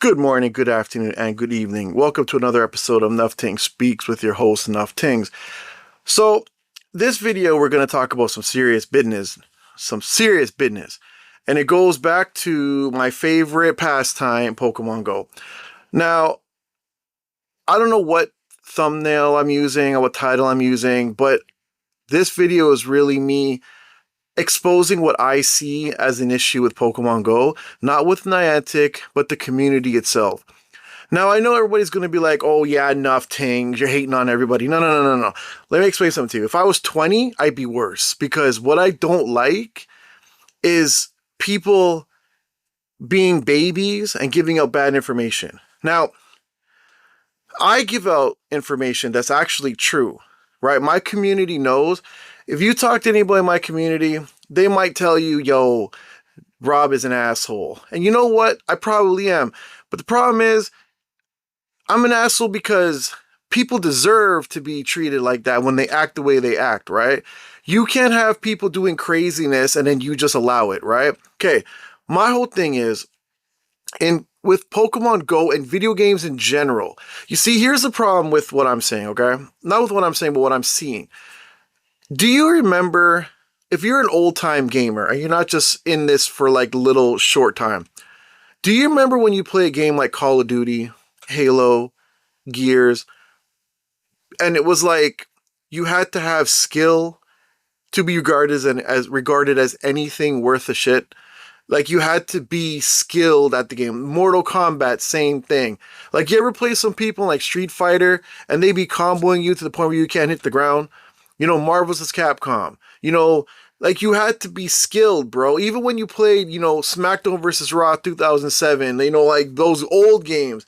Good morning, good afternoon, and good evening. Welcome to another episode of Nufftingz Speaks with your host, Nufftingz. So, this video, we're going to talk about some serious business. And it goes back to my favorite pastime, Pokemon GO. Now, I don't know what thumbnail I'm using or what title I'm using, but this video is really me exposing what I see as an issue with Pokemon GO, not with Niantic, but the community itself. Now, I know everybody's going to be like, oh yeah, Nufftingz, you're hating on everybody. No. Let me explain something to you. If I was 20, I'd be worse, because what I don't like is people being babies and giving out bad information. Now, I give out information that's actually true, right? My community knows. If you talk to anybody in my community, they might tell you, yo, Rob is an asshole. And you know what? I probably am. But the problem is, I'm an asshole because people deserve to be treated like that when they act the way they act, right? You can't have people doing craziness and then you just allow it, right? Okay, my whole thing is, with Pokemon GO and video games in general, you see, here's the problem with what I'm saying, okay? Not with what I'm saying, but what I'm seeing. Do you remember, if you're an old-time gamer, and you're not just in this for like little short time, do you remember when you play a game like Call of Duty, Halo, Gears, and it was like you had to have skill to be regarded as anything worth a shit? Like, you had to be skilled at the game. Mortal Kombat, same thing. Like, you ever play some people like Street Fighter and they be comboing you to the point where you can't hit the ground? You know, Marvel vs. Capcom. You know, like, you had to be skilled, bro. Even when you played, you know, SmackDown vs. Raw 2007, you know, like those old games,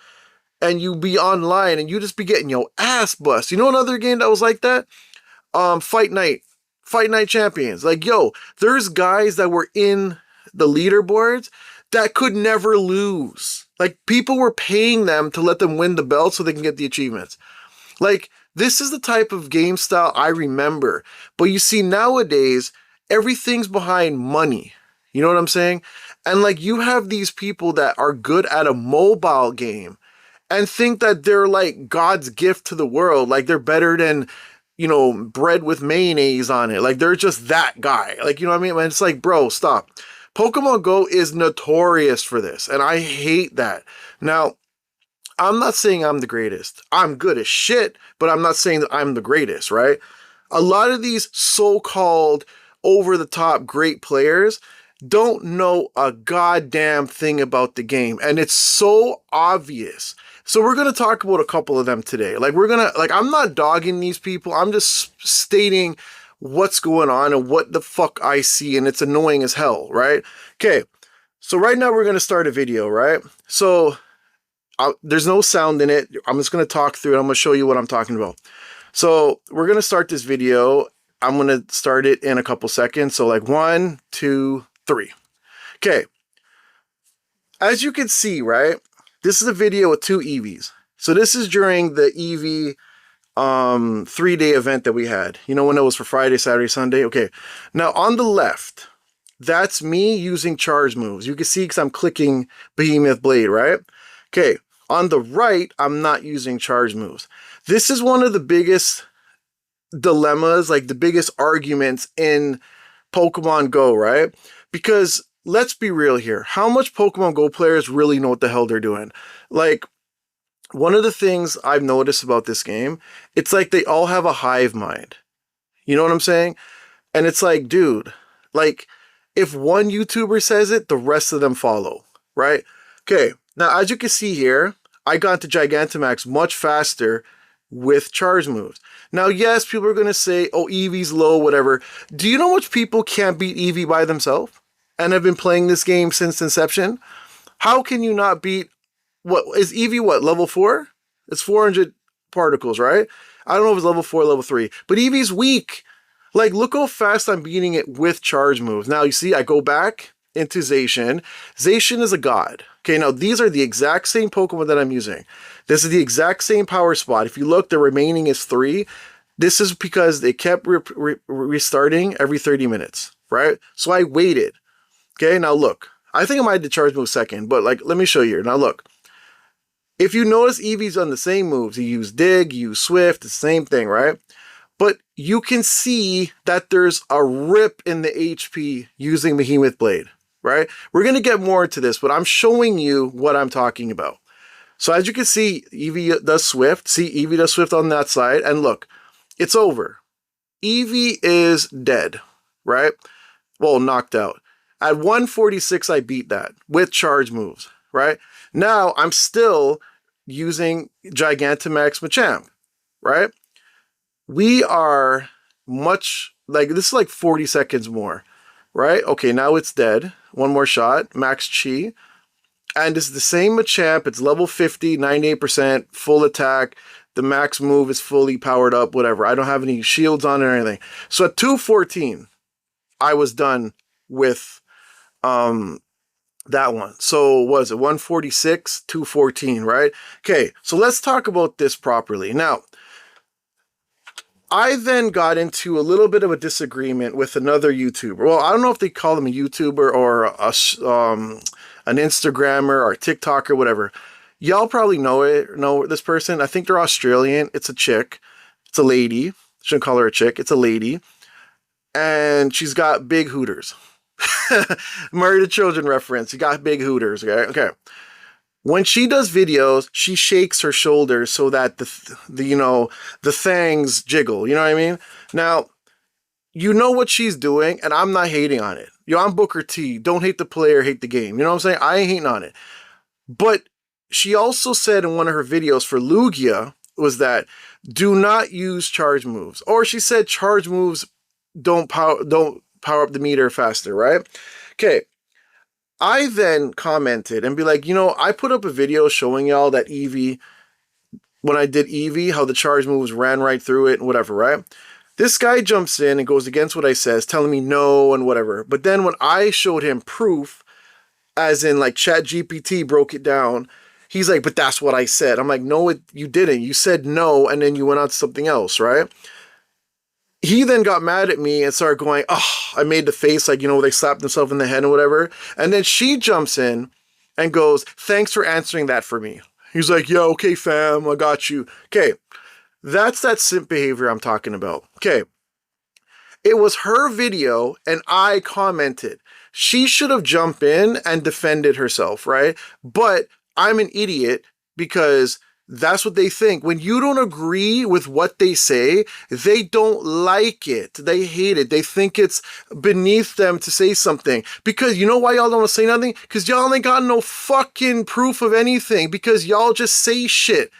and you be online and you just be getting your ass bust. You know another game that was like that? Fight Night Champions. Like, yo, there's guys that were in the leaderboards that could never lose. Like, people were paying them to let them win the belt so they can get the achievements. Like, this is the type of game style I remember. But you see, nowadays, everything's behind money. You know what I'm saying? And like, you have these people that are good at a mobile game and think that they're like God's gift to the world. Like, they're better than, you know, bread with mayonnaise on it. Like, they're just that guy. Like, you know what I mean? And it's like, bro, stop. Pokemon GO is notorious for this, and I hate that. Now, I'm not saying I'm the greatest. I'm good as shit, but I'm not saying that I'm the greatest, right? A lot of these so-called over-the-top great players don't know a goddamn thing about the game, and it's so obvious. So we're going to talk about a couple of them today. Like, I'm not dogging these people. I'm just stating what's going on and what the fuck I see, and it's annoying as hell, right? Okay, so right now we're going to start a video, right? So there's no sound in it. I'm just going to talk through it. I'm going to show you what I'm talking about. So we're going to start this video. I'm going to start it in a couple seconds. So like 1, 2, 3. Okay. As you can see, right? This is a video with 2 Eevees. So this is during the Eevee 3-day event that we had. You know, when it was for Friday, Saturday, Sunday? Okay. Now on the left, that's me using charge moves. You can see because I'm clicking Behemoth Blade, right? Okay. On the right, I'm not using charge moves. This is one of the biggest dilemmas, like the biggest arguments in Pokemon GO, right? Because let's be real here. How much Pokemon GO players really know what the hell they're doing? Like, one of the things I've noticed about this game, it's like they all have a hive mind. You know what I'm saying? And it's like, dude, like, if one YouTuber says it, the rest of them follow, right? Okay, now as you can see here, I got to Gigantamax much faster with charge moves. Now, yes, people are going to say, oh, Eevee's low, whatever. Do you know how much people can't beat Eevee by themselves and have been playing this game since inception? How can you not beat, what, is Eevee what, level 4? It's 400 particles, right? I don't know if it's level 4 or level 3, but Eevee's weak. Like, look how fast I'm beating it with charge moves. Now, you see, I go back into Zacian. Zacian is a god. Okay, now these are the exact same Pokemon that I'm using. This is the exact same power spot. If you look, the remaining is 3. This is because they kept restarting every 30 minutes, right? So I waited. Okay, now look. I think I might have to charge move second, but like, let me show you here. Now look. If you notice, Eevee's on the same moves. You use Dig, you use Swift, the same thing, right? But you can see that there's a rip in the HP using Behemoth Blade, right? We're going to get more into this, but I'm showing you what I'm talking about. So as you can see, Eevee does Swift. See, Eevee does Swift on that side. And look, it's over. Eevee is dead, right? Well, knocked out. At 146, I beat that with charge moves, right? Now, I'm still using Gigantamax Machamp, right? We are much, like, this is like 40 seconds more, right? Okay, now it's dead. One more shot, Max Chi. And it's the same Machamp. It's level 50, 98%, full attack. The max move is fully powered up, whatever. I don't have any shields on it or anything. So at 214, I was done with that one. So what was it 146, 214, right? Okay, so let's talk about this properly. Now, I then got into a little bit of a disagreement with another YouTuber. Well, I don't know if they call them a YouTuber or an Instagrammer or TikToker, whatever. Y'all probably know this person. I think they're Australian. It's a chick. It's a lady. Shouldn't call her a chick. It's a lady. And she's got big hooters. Married to Children reference. You got big hooters, okay? Okay. When she does videos, she shakes her shoulders so that the fangs jiggle. You know what I mean? Now, you know what she's doing, and I'm not hating on it. I'm Booker T. Don't hate the player, hate the game. You know what I'm saying? I ain't hating on it. But she also said in one of her videos for Lugia was that do not use charge moves. Or she said charge moves don't power up the meter faster, right? Okay. I then commented and be like, I put up a video showing y'all that Eevee, when I did Eevee, how the charge moves ran right through it and whatever, right? This guy jumps in and goes against what I says, telling me no and whatever. But then when I showed him proof, as in like ChatGPT broke it down, he's like, but that's what I said. I'm like, no, you didn't. You said no, and then you went on to something else, right? He then got mad at me and started going, oh, I made the face like, they slapped themselves in the head and whatever. And then she jumps in and goes, thanks for answering that for me. He's like, yeah, okay, fam, I got you. Okay, that's that simp behavior I'm talking about. Okay, it was her video and I commented. She should have jumped in and defended herself, right? But I'm an idiot because that's what they think. When you don't agree with what they say, they don't like it. They hate it. They think it's beneath them to say something. Because you know why y'all don't want to say nothing? Because y'all ain't got no fucking proof of anything. Because y'all just say shit.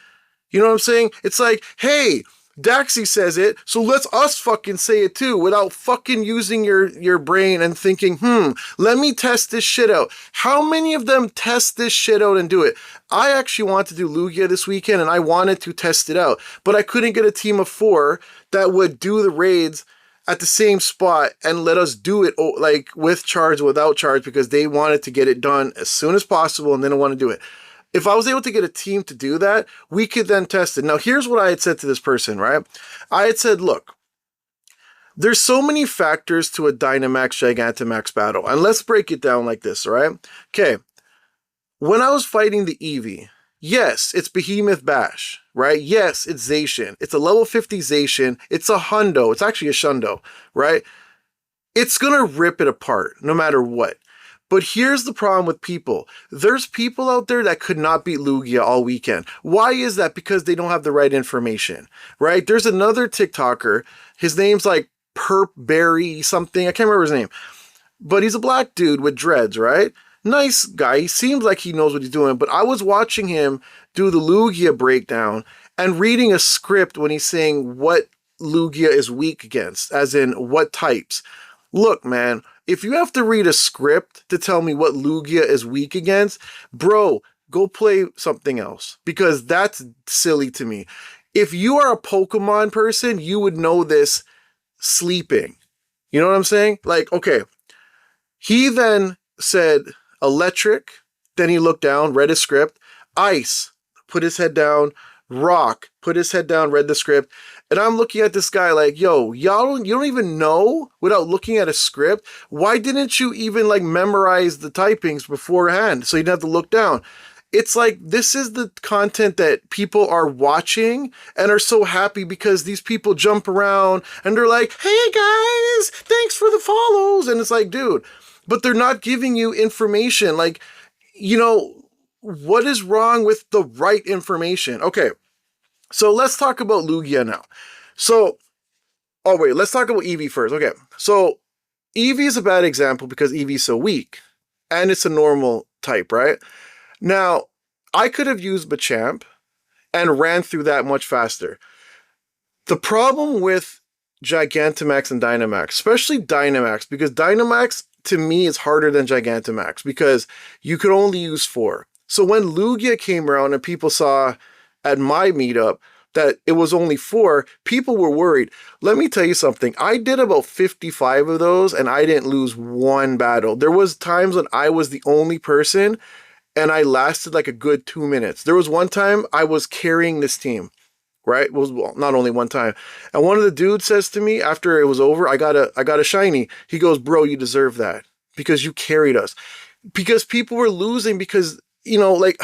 You know what I'm saying? It's like, hey, Daxie says it, so let's us fucking say it too without fucking using your brain and thinking, let me test this shit out. How many of them test this shit out and do it? I actually want to do Lugia this weekend and I wanted to test it out, but I couldn't get a team of 4 that would do the raids at the same spot and let us do it like with charge, without charge, because they wanted to get it done as soon as possible and they don't want to do it. If I was able to get a team to do that, we could then test it. Now, here's what I had said to this person, right? I had said, look, there's so many factors to a Dynamax Gigantamax battle. And let's break it down like this, all right? Okay. When I was fighting the Eevee, yes, it's Behemoth Bash, right? Yes, it's Zacian. It's a level 50 Zacian. It's a Hundo. It's actually a Shundo, right? It's going to rip it apart no matter what. But here's the problem with people. There's people out there that could not beat Lugia all weekend. Why is that? Because they don't have the right information, right? There's another TikToker. His name's like Perpberry something. I can't remember his name. But he's a black dude with dreads, right? Nice guy. He seems like he knows what he's doing. But I was watching him do the Lugia breakdown and reading a script when he's saying what Lugia is weak against, as in what types. Look, man, if you have to read a script to tell me what Lugia is weak against, bro, go play something else, because that's silly to me. If you are a Pokemon person, you would know this sleeping. You know what I'm saying? Like, okay, he then said electric, then he looked down, read his script, ice, put his head down, rock, put his head down, read the script. And I'm looking at this guy like, yo, you don't even know without looking at a script. Why didn't you even like memorize the typings beforehand so you didn't have to look down? it's like this is the content that people are watching and are so happy because these people jump around and they're like, hey guys, thanks for the follows. And it's like, dude, but they're not giving you information. Like, you know, what is wrong with the right information? Okay, so let's talk about Lugia now. So, oh wait, let's talk about Eevee first. Okay, so Eevee is a bad example because Eevee's so weak. And it's a normal type, right? Now, I could have used Machamp and ran through that much faster. The problem with Gigantamax and Dynamax, especially Dynamax, because Dynamax to me is harder than Gigantamax because you could only use 4. So when Lugia came around and people saw at my meetup that it was only 4, people were worried. Let me tell you something. I did about 55 of those and I didn't lose one battle. There was times when I was the only person and I lasted like a good 2 minutes. There was one time I was carrying this team, right? It was, well, not only one time. And one of the dudes says to me after it was over, I got a shiny. He goes, bro, you deserve that because you carried us. Because people were losing because, you know, like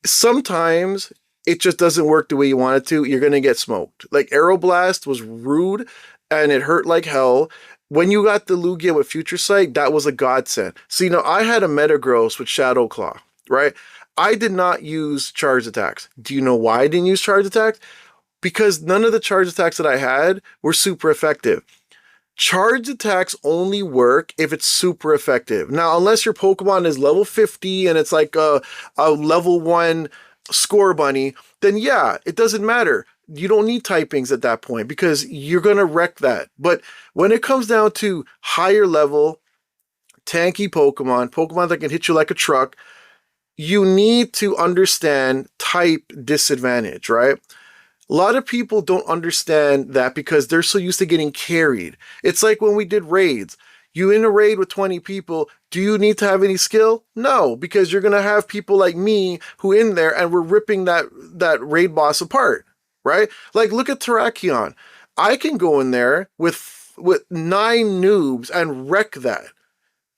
sometimes it just doesn't work the way you want it to. You're going to get smoked. Like Aeroblast was rude and it hurt like hell. When you got the Lugia with Future Sight, that was a godsend. So, you know, I had a Metagross with Shadow Claw, right? I did not use charge attacks. Do you know why I didn't use charge attacks? Because none of the charge attacks that I had were super effective. Charge attacks only work if it's super effective. Now, unless your Pokemon is level 50 and it's like a level 1 score bunny, then yeah, it doesn't matter. You don't need typings at that point because you're going to wreck that. But when it comes down to higher level, tanky Pokemon that can hit you like a truck, you need to understand type disadvantage, right? A lot of people don't understand that because they're so used to getting carried. It's like when we did raids. You in a raid with 20 people, do you need to have any skill? No, because you're going to have people like me who in there and we're ripping that raid boss apart, right? Like look at Terrakion. I can go in there with 9 noobs and wreck that.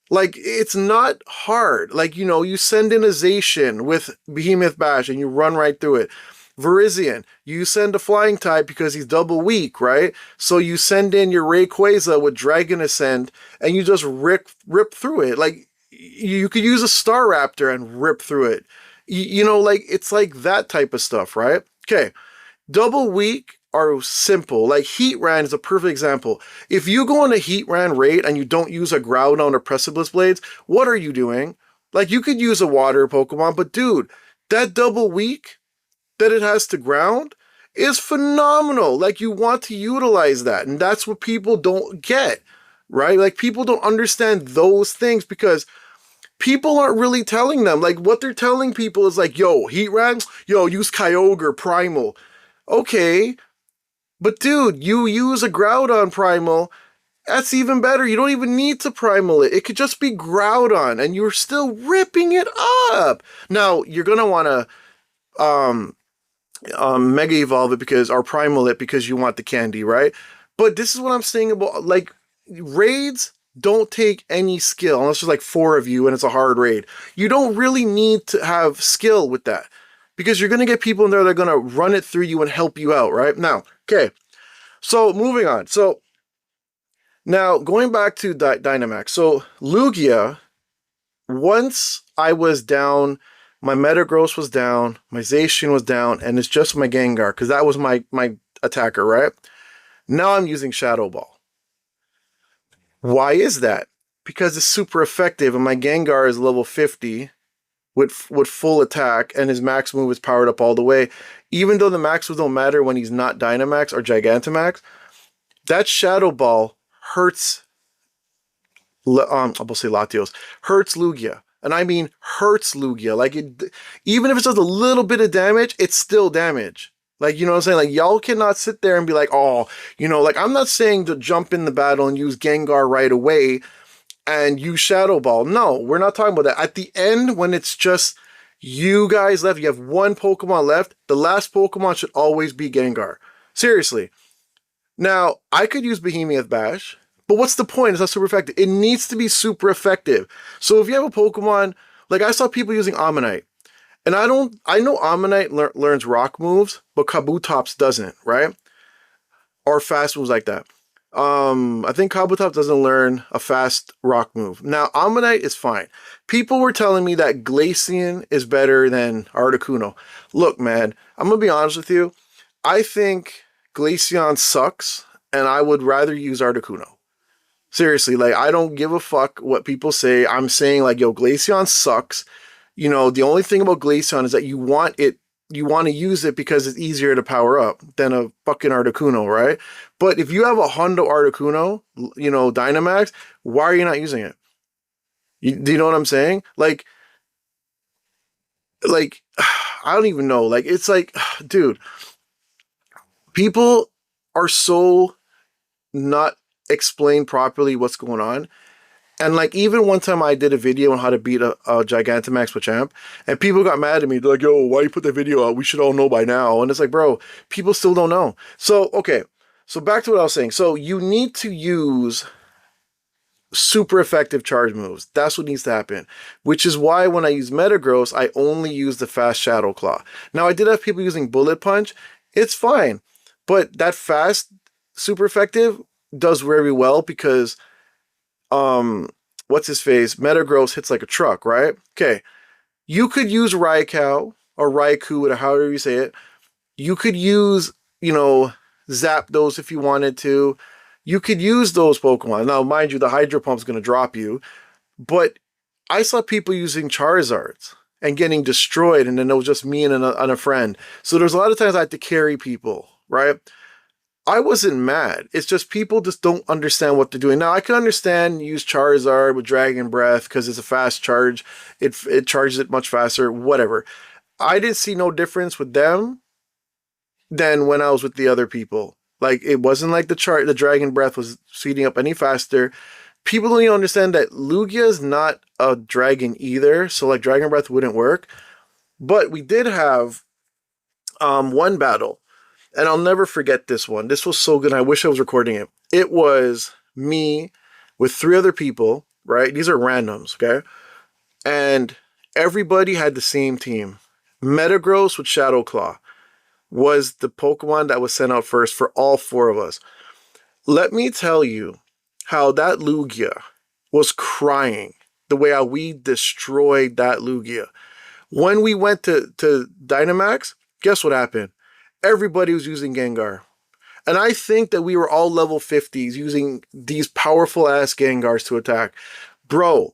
Like it's not hard. Like, you know, you send in a Zacian with Behemoth Bash and you run right through it. Virizion, you send a flying type because he's double weak, right? So you send in your Rayquaza with Dragon Ascent and you just rip through it. Like you could use a Staraptor and rip through it. You know, like it's like that type of stuff, right? Okay, double weak are simple. Like Heatran is a perfect example. If you go on a Heatran raid and you don't use a Groudon or Precipice Blades, what are you doing? Like you could use a water Pokemon, but dude, that double weak that it has to ground is phenomenal. Like you want to utilize that. And that's what people don't get, right? Like people don't understand those things because people aren't really telling them. Like what they're telling people is like, yo, Heatran, yo, use Kyogre Primal. Okay, but dude, you use a Groudon Primal, that's even better. You don't even need to Primal it. It could just be Groudon and you're still ripping it up. Now, you're going to want to Mega Evolve it because, or Primal it because you want the candy, right? But this is what I'm saying about, like, raids don't take any skill unless there's like 4 of you and it's a hard raid. You don't really need to have skill with that because you're going to get people in there that are going to run it through you and help you out, right? Now, okay, so moving on. So now going back to Dynamax. So Lugia, once I was down, my Metagross was down, my Zacian was down, and it's just my Gengar, because that was my attacker, right? Now I'm using Shadow Ball. Why is that? Because it's super effective, and my Gengar is level 50 with full attack, and his max move is powered up all the way. Even though the max moves don't matter when he's not Dynamax or Gigantamax, that Shadow Ball hurts, I'll say Latios, hurts Lugia. And I mean hurts Lugia. Like, even if it's just a little bit of damage, it's still damage. Like, you know what I'm saying? Like, y'all cannot sit there and be like, oh, you know, like, I'm not saying to jump in the battle and use Gengar right away and use Shadow Ball. No, we're not talking about that. At the end, when it's just you guys left, you have one Pokemon left, the last Pokemon should always be Gengar. Seriously. Now, I could use Behemoth Bash, but what's the point? It's not super effective. It needs to be super effective. So if you have a Pokemon, like I saw people using Ammonite. And I know Ammonite learns rock moves, but Kabutops doesn't, right? Or fast moves like that. I think Kabutops doesn't learn a fast rock move. Now, Ammonite is fine. People were telling me that Glaceon is better than Articuno. Look, man, I'm gonna be honest with you. I think Glaceon sucks, and I would rather use Articuno. Seriously, like, I don't give a fuck what people say. I'm saying, like, yo, Glaceon sucks. You know, the only thing about Glaceon is that you want to use it because it's easier to power up than a fucking Articuno, right? But if you have a Hondo Articuno, you know, Dynamax, why are you not using it? Do you know what I'm saying? Like, I don't even know. Like, it's like, dude, people are so not explain properly what's going on. And like, even one time I did a video on how to beat a Gigantamax with Champ, and people got mad at me. They're like, yo, why you put that video out? We should all know by now. And it's like, bro, people still don't know. So, okay. So back to what I was saying. So you need to use super effective charge moves. That's what needs to happen. Which is why when I use Metagross, I only use the fast Shadow Claw. Now, I did have people using Bullet Punch. It's fine. But that fast, super effective does very well because what's his face? Metagross hits like a truck, right? Okay. You could use Raikou or Raikou, or however you say it. You could use, you know, Zapdos if you wanted to. You could use those Pokemon. Now, mind you, the Hydro Pump's going to drop you. But I saw people using Charizards and getting destroyed, and then it was just me and a friend. So there's a lot of times I had to carry people, right? I wasn't mad. It's just people just don't understand what they're doing. Now, I can understand use Charizard with Dragon Breath because it's a fast charge. It charges it much faster, whatever. I didn't see no difference with them than when I was with the other people. Like, it wasn't like the Dragon Breath was speeding up any faster. People don't even understand that Lugia is not a dragon either, so like Dragon Breath wouldn't work. But we did have one battle. And I'll never forget this one. This was so good. I wish I was recording it. It was me with 3 other people, right? These are randoms, okay? And everybody had the same team. Metagross with Shadow Claw was the Pokemon that was sent out first for all 4 of us. Let me tell you how that Lugia was crying the way how we destroyed that Lugia. When we went to Dynamax, guess what happened? Everybody was using Gengar. And I think that we were all level 50s using these powerful ass Gengars to attack. Bro,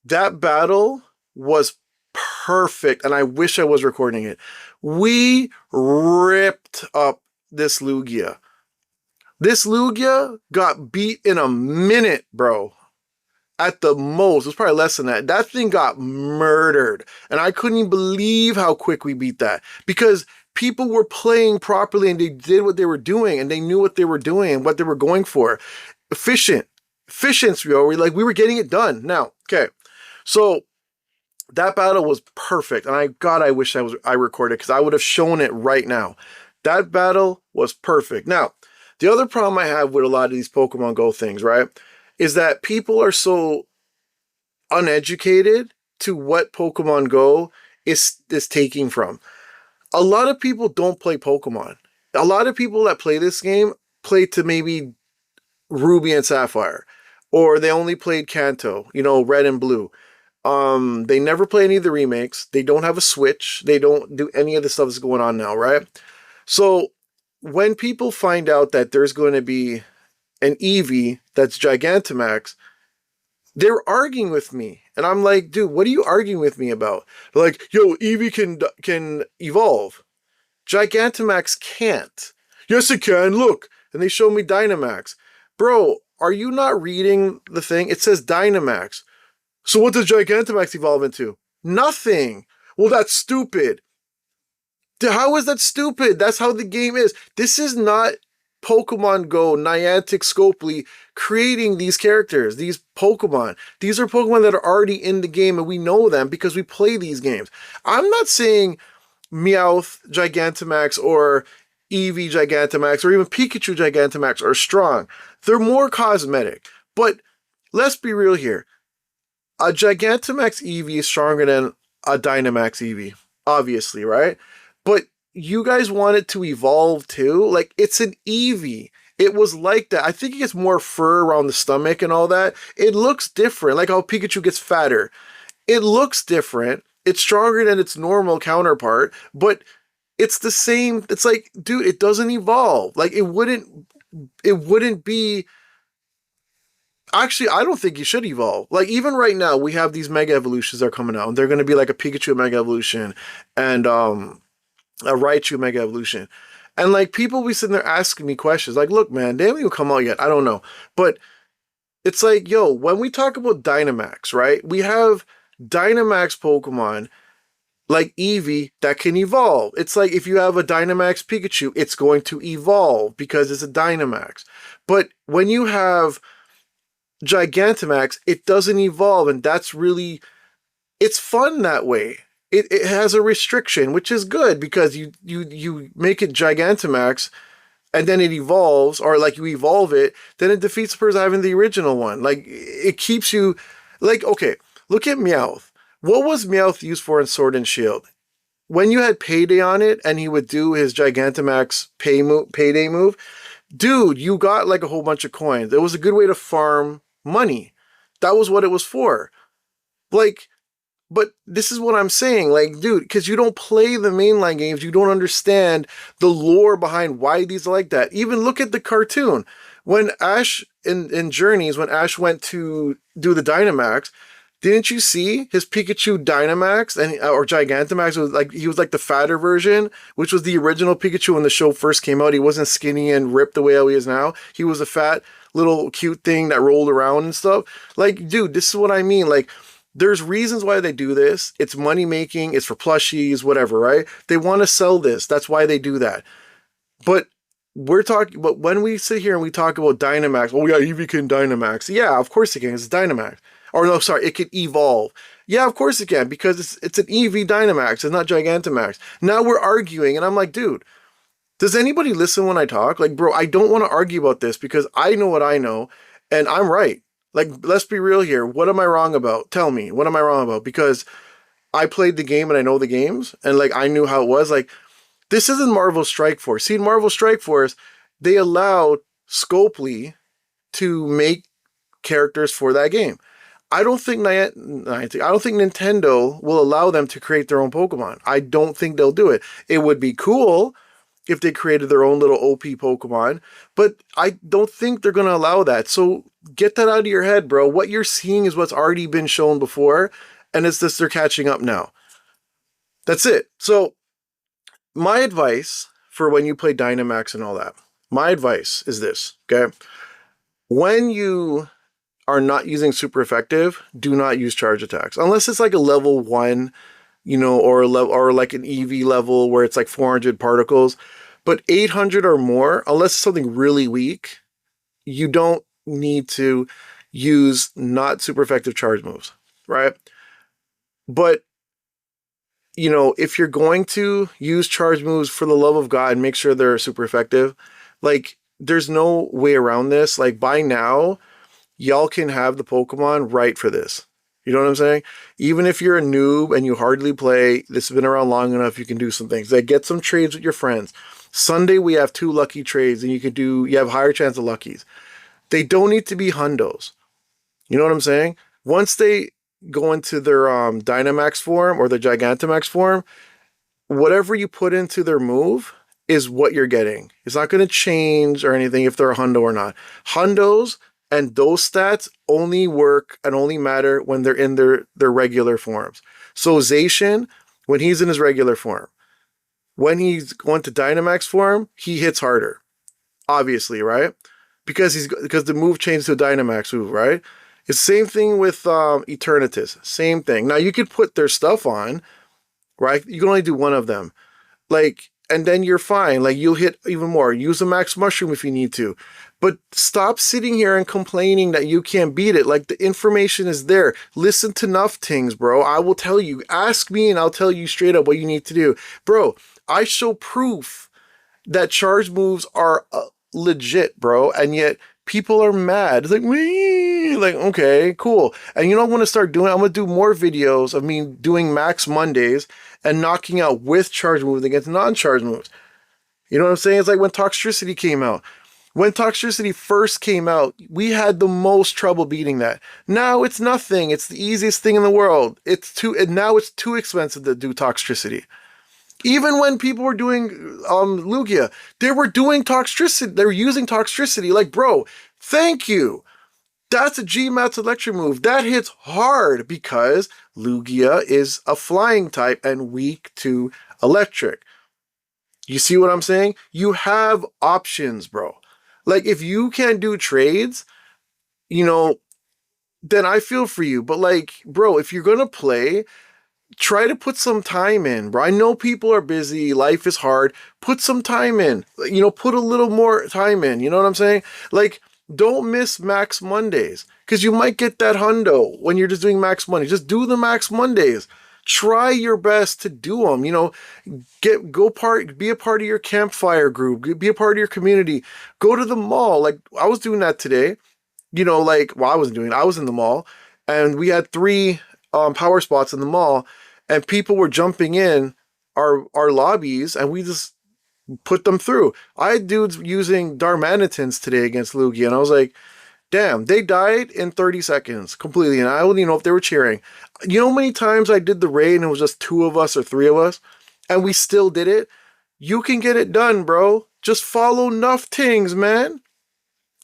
that battle was perfect. And I wish I was recording it. We ripped up this Lugia. This Lugia got beat in a minute, bro. At the most. It was probably less than that. That thing got murdered. And I couldn't even believe how quick we beat that. Because people were playing properly and they did what they were doing and they knew what they were doing and what they were going for. Efficiency, we were getting it done. Now, okay. So that battle was perfect. And I wish I recorded because I would have shown it right now. That battle was perfect. Now, the other problem I have with a lot of these Pokemon Go things, right, is that people are so uneducated to what Pokemon Go is taking from. A lot of people don't play Pokemon. A lot of people that play this game play to maybe Ruby and Sapphire, or they only played Kanto, you know, Red and Blue. They never play any of the remakes. They don't have a Switch. They don't do any of the stuff that's going on now, right? So when people find out that there's going to be an Eevee that's Gigantamax, they're arguing with me. And I'm like, dude, what are you arguing with me about? They're like, yo, Eevee can evolve. Gigantamax can't. Yes, it can. Look. And they show me Dynamax. Bro, are you not reading the thing? It says Dynamax. So what does Gigantamax evolve into? Nothing. Well, that's stupid. How is that stupid? That's how the game is. This is not Pokemon Go, Niantic, Scopely creating these characters, these Pokemon. These are Pokemon that are already in the game and we know them because we play these games. I'm not saying Meowth Gigantamax or Eevee Gigantamax or even Pikachu Gigantamax are strong. They're more cosmetic. But let's be real here. A Gigantamax Eevee is stronger than a Dynamax Eevee. obviously, right? But you guys want it to evolve too. Like, it's an Eevee. It was like that. I think it gets more fur around the stomach and all that. It looks different, like how Pikachu gets fatter. It looks different. It's stronger than its normal counterpart, but it's the same. It's like, dude, it doesn't evolve. Like, it wouldn't be. Actually, I don't think you should evolve. Like, even right now, we have these Mega Evolutions that are coming out, and they're going to be like a Pikachu Mega Evolution and a Raichu Mega Evolution. And like, people be sitting there asking me questions. Like, look, man, they haven't even come out yet. I don't know. But it's like, yo, when we talk about Dynamax, right? We have Dynamax Pokemon like Eevee that can evolve. It's like, if you have a Dynamax Pikachu, it's going to evolve because it's a Dynamax. But when you have Gigantamax, it doesn't evolve, and that's really, it's fun that way. It has a restriction, which is good, because you make it Gigantamax and then it evolves, or like you evolve it, then it defeats the person having the original one. Like, it keeps you, like, okay, look at Meowth. What was Meowth used for in Sword and Shield? When you had Payday on it and he would do his Gigantamax Payday move, dude, you got like a whole bunch of coins. It was a good way to farm money. That was what it was for. Like, but this is what I'm saying, like, dude, because you don't play the mainline games, you don't understand the lore behind why these are like that. Even look at the cartoon. When Ash, in Journeys, when Ash went to do the Dynamax, didn't you see his Pikachu Dynamax or Gigantamax? Was like, he was like the fatter version, which was the original Pikachu when the show first came out. He wasn't skinny and ripped the way he is now. He was a fat little cute thing that rolled around and stuff. Like, dude, this is what I mean. Like, there's reasons why they do this. It's money making. It's for plushies, whatever, right? They want to sell this. That's why they do that. But but when we sit here and we talk about Dynamax, oh yeah, Eevee can Dynamax. Yeah, of course it can. It's Dynamax. Or no, sorry, it can evolve. Yeah, of course it can, because it's an Eevee Dynamax. It's not Gigantamax. Now we're arguing, and I'm like, dude, does anybody listen when I talk? Like, bro, I don't want to argue about this, because I know what I know, and I'm right. Like, let's be real here. What am I wrong about? Tell me, what am I wrong about? Because I played the game and I know the games, and like, I knew how it was. Like, this isn't Marvel Strike Force. See, in Marvel Strike Force, they allowed Scopely to make characters for that game. I don't think Nintendo will allow them to create their own Pokemon. I don't think they'll do it. It would be cool if they created their own little OP Pokemon, but I don't think they're going to allow that. So get that out of your head, bro. What you're seeing is what's already been shown before, and it's just they're catching up now. That's it. So my advice for when you play Dynamax and all that, my advice is this, okay? When you are not using super effective, do not use charge attacks. Unless it's like a level 1, or like an Eevee level where it's like 400 particles. But 800 or more, unless it's something really weak, you don't need to use not super effective charge moves, right? But, if you're going to use charge moves, for the love of God, make sure they're super effective. Like, there's no way around this. Like, by now, y'all can have the Pokemon right for this. You know what I'm saying? Even if you're a noob and you hardly play, this has been around long enough, you can do some things. Like, get some trades with your friends. Sunday, we have 2 lucky trades, and you have higher chance of luckies. They don't need to be hundos. You know what I'm saying? Once they go into their Dynamax form or the Gigantamax form, whatever you put into their move is what you're getting. It's not going to change or anything if they're a hundo or not. Hundos and those stats only work and only matter when they're in their regular forms. So Zacian, when he's in his regular form, when he's going to Dynamax form, he hits harder. Obviously, right? Because the move changed to a Dynamax move, right? It's the same thing with Eternatus. Same thing. Now, you could put their stuff on, right? You can only do one of them. Like, and then you're fine. Like, you'll hit even more. Use a Max Mushroom if you need to. But stop sitting here and complaining that you can't beat it. Like, the information is there. Listen to Nufftingz, bro. I will tell you. Ask me and I'll tell you straight up what you need to do. Bro, I show proof that charge moves are legit, bro. And yet people are mad. It's like, Like, okay, cool. And you know what I'm going to start doing? I'm going to do more videos of me doing Max Mondays and knocking out with charge moves against non-charge moves. You know what I'm saying? It's like when Toxtricity came out. When Toxtricity first came out, we had the most trouble beating that. Now it's nothing. It's the easiest thing in the world. Now it's too expensive to do Toxtricity. Even when people were doing Lugia, they were doing Toxtricity. They were using Toxtricity. Like, bro, thank you. That's a G-Mat Electric move. That hits hard because Lugia is a flying type and weak to electric. You see what I'm saying? You have options, bro. Like, if you can't do trades, you know, then I feel for you. But like, bro, if you're going to play, try to put some time in, bro. I know people are busy. Life is hard. Put some time in. You know, put a little more time in. You know what I'm saying? Like, don't miss Max Mondays because you might get that hundo when you're just doing Max Mondays. Just do the Max Mondays. Try your best to do them. You know, be a part of your campfire group. Be a part of your community. Go to the mall. Like, I was doing that today. You know, like, well, I wasn't doing it. I was in the mall and we had 3 power spots in the mall and people were jumping in our lobbies and we just put them through. I had dudes using Darmanitins today against Lugia and I was like, damn, they died in 30 seconds completely and I don't even know if they were cheering. You know how many times I did the raid and it was just 2 of us or 3 of us and we still did it? You can get it done, bro. Just follow Nufftingz, man.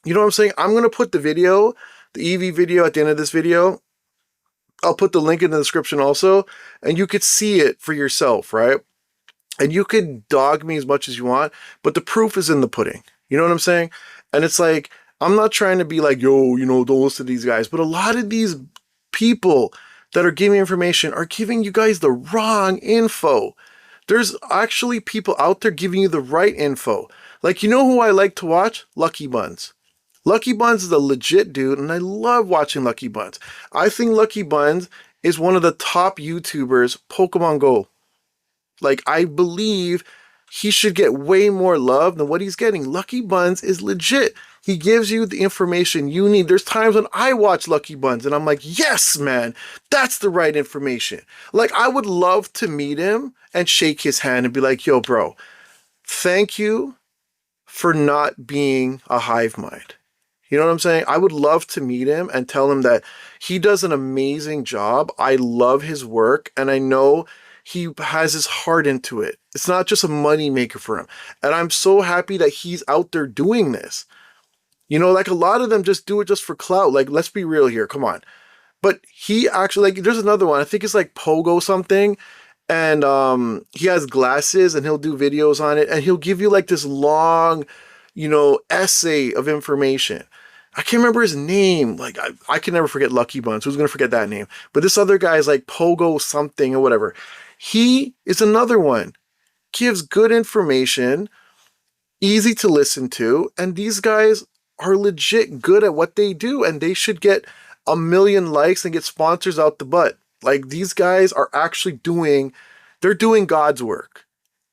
You know what I'm saying? I'm going to put the video, the Eevee video at the end of this video. I'll put the link in the description also, and you could see it for yourself, right? And you could dog me as much as you want, but the proof is in the pudding. You know what I'm saying? And it's like, I'm not trying to be like, yo, you know, don't listen to these guys, but a lot of these people that are giving information are giving you guys the wrong info. There's actually people out there giving you the right info. Like, you know who I like to watch? LuckyBunz. LuckyBunz is a legit dude, and I love watching LuckyBunz. I think LuckyBunz is one of the top YouTubers, Pokemon GO. Like, I believe he should get way more love than what he's getting. LuckyBunz is legit. He gives you the information you need. There's times when I watch LuckyBunz and I'm like, yes, man, that's the right information. Like, I would love to meet him and shake his hand and be like, yo, bro, thank you for not being a hive mind. You know what I'm saying? I would love to meet him and tell him that he does an amazing job. I love his work and I know he has his heart into it. It's not just a money maker for him. And I'm so happy that he's out there doing this. You know, like a lot of them just do it just for clout. Like, let's be real here. Come on. But he actually, like, there's another one. I think it's like Pogo something. And he has glasses and he'll do videos on it. And he'll give you like this long, you know, essay of information. I can't remember his name. Like, I can never forget LuckyBunz. Who's going to forget that name? But this other guy is like Pogo something or whatever. He is another one. Gives good information, easy to listen to. And these guys are legit good at what they do. And they should get 1 million likes and get sponsors out the butt. Like, these guys are actually they're doing God's work.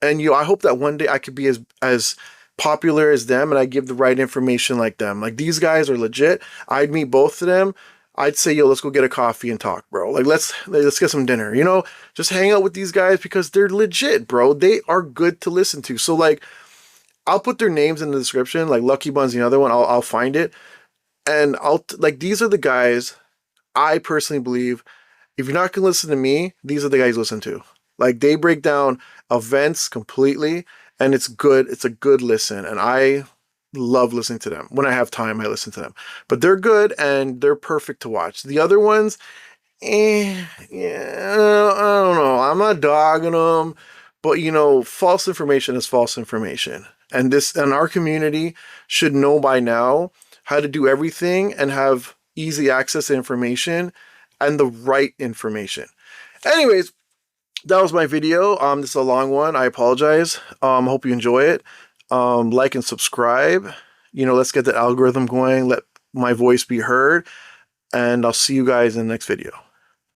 And I hope that one day I could be as popular as them and I give the right information like them. Like, these guys are legit. I'd meet both of them. I'd say, yo, let's go get a coffee and talk, bro. Like, let's get some dinner, you know, just hang out with these guys because they're legit, bro. They are good to listen to. So like, I'll put their names in the description, like LuckyBunz, the other one, I'll find it. And like, these are the guys I personally believe, if you're not going to listen to me, these are the guys you listen to. Like, they break down events completely and it's good. It's a good listen. And I love listening to them. When I have time, I listen to them. But they're good and they're perfect to watch. The other ones, yeah, I don't know. I'm not dogging them. But, you know, false information is false information. And our community should know by now how to do everything and have easy access to information and the right information. Anyways, that was my video. This is a long one. I apologize. Hope you enjoy it. Like and subscribe. You know, let's get the algorithm going. Let my voice be heard. And I'll see you guys in the next video.